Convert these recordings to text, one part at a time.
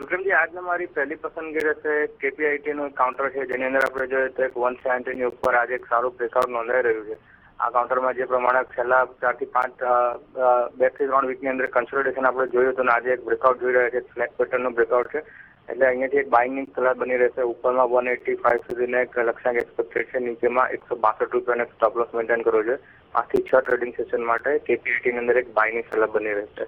વિક્રમજી, આજના મારી પહેલી પસંદગી રહેશે કેપીઆઈટી નું કાઉન્ટર છે, જેની અંદર આપણે જોઈએ તો 170 ની ઉપર આજે એક સારું બ્રેકઆઉટ નોંધાઈ રહ્યું છે. આ કાઉન્ટરમાં જે પ્રમાણે છેલ્લા 4 થી 5 2 થી 3 વીકની અંદર કન્સોલિડેશન આપણે જોયું તો આજે એક બ્રેકઆઉટ જોઈ રહ્યા છે, ફ્લેટ પેટર્નનું બ્રેકઆઉટ છે. એટલે અહીંયાથી એક બાઇંગની સલાહ બની રહેશે. ઉપરમાં 185 સુધીના એક લક્ષ્યાંક એક્સપેક્ટેડ છે, નીચેમાં 162 રૂપિયાનો સ્ટોપ લોસ મેન્ટેન કરવો છે. 5 થી 6 ટ્રેડિંગ સેશન માટે કેપીઆઈટી ની અંદર એક બાયની સલાહ બની રહેશે.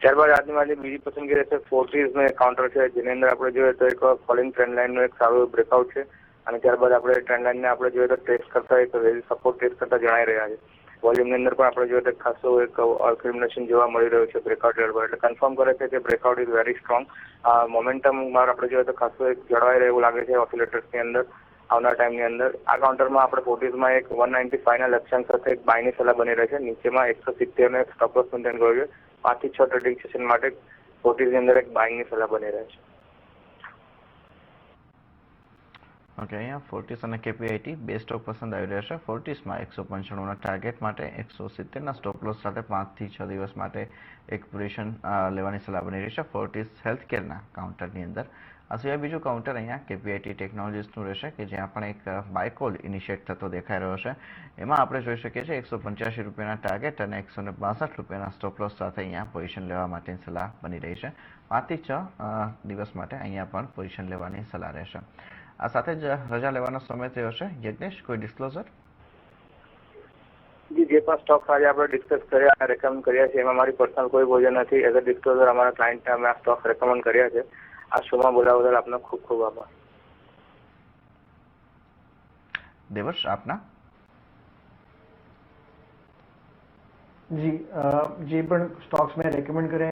ત્યારબાદ આજની મારી બીજી પસંદગી રહેશે ફોર્ટીઝનું એક કાઉન્ટર છે, જેની અંદર આપણે જોઈએ તો એક ફોલિંગ ટ્રેન્ડ લાઇનનું એક સારું બ્રેકઆઉટ છે. અને ત્યારબાદ આપણે ટ્રેન્ડ લાઇનને આપણે જોઈએ તો ટેસ્ટ કરતા એક સપોર્ટ ટેસ્ટ કરતા જણાઈ રહ્યા છે. વોલ્યુમની અંદર પણ આપણે જોઈએ તો ખાસો એક અલ્ક્યુમિનેશન જોવા મળી રહ્યું છે બ્રેકઆઉટ લેવલ પર. એટલે કન્ફર્મ કરે છે કે બ્રેકઆઉટ ઇઝ વેરી સ્ટ્રોંગ. મોમેન્ટમમાં આપણે જોઈએ તો ખાસો એક જળવાઈ રહ્યું એવું લાગે છે ઓસિલેટર્સની અંદર આવનાર ટાઈમની અંદર. આ કાઉન્ટરમાં આપણે ફોર્ટીઝમાં એક 195 ના લક્ષ્યાંક સાથે એક બાયની સલાહ બની રહી છે. નીચેમાં 170 નો એક સ્ટોપ લોસ મેન્ટેન કરવો છે. 5 થી 6 ટ્રેડિંગ સેશન માટે ફોર્ટીઝની અંદર એક બાઇંગની સલાહ બની રહે છે. ઓકે, અહીંયા ફોર્ટીસ અને કેપીઆઈટી બે સ્ટોક પસંદ આવી રહ્યા છે. ફોર્ટીસમાં 195ના ટાર્ગેટ માટે 170ના સ્ટોપ લોસ સાથે 5 થી 6 દિવસ માટે એક પોઝિશન લેવાની સલાહ બની રહી છે ફોર્ટીસ હેલ્થકેરના કાઉન્ટરની અંદર. આ સિવાય બીજું કાઉન્ટર અહીંયા કેપીઆઈટી ટેકનોલોજીસનું રહેશે કે જ્યાં પણ એક બાયકોલ ઇનિશિએટ થતો દેખાઈ રહ્યો છે. એમાં આપણે જોઈ શકીએ છીએ 185 રૂપિયાના ટાર્ગેટ અને 162 રૂપિયાના સ્ટોપ લોસ સાથે અહીંયા પોઝિશન લેવા માટેની સલાહ બની રહી છે. 5 થી 6 દિવસ માટે અહીંયા પણ પોઝિશન લેવાની સલાહ રહેશે. આ સાથે જ રજા લેવાનો સમય થયો છે. યજ્ઞેશ, કોઈ ડિસ્ક્લોઝર? જે પણ સ્ટોક્સ આજે આપણે ડિસ્કસ કર્યા અને રેકમેન્ડ કર્યા છે એમાં મારી પર્સનલ કોઈ પોઝિશન નથી. એઝ અ ડિસ્ક્લોઝર અમારા ક્લાયન્ટને અમે આ સ્ટોક રેકમેન્ડ કર્યા છે. આ શોમાં બોલાવવા બદલ આપનો ખૂબ ખૂબ આભાર. દેવર્ષ, આપના? જી, જે પણ સ્ટોક્સ મેં રેકમેન્ડ કર્યા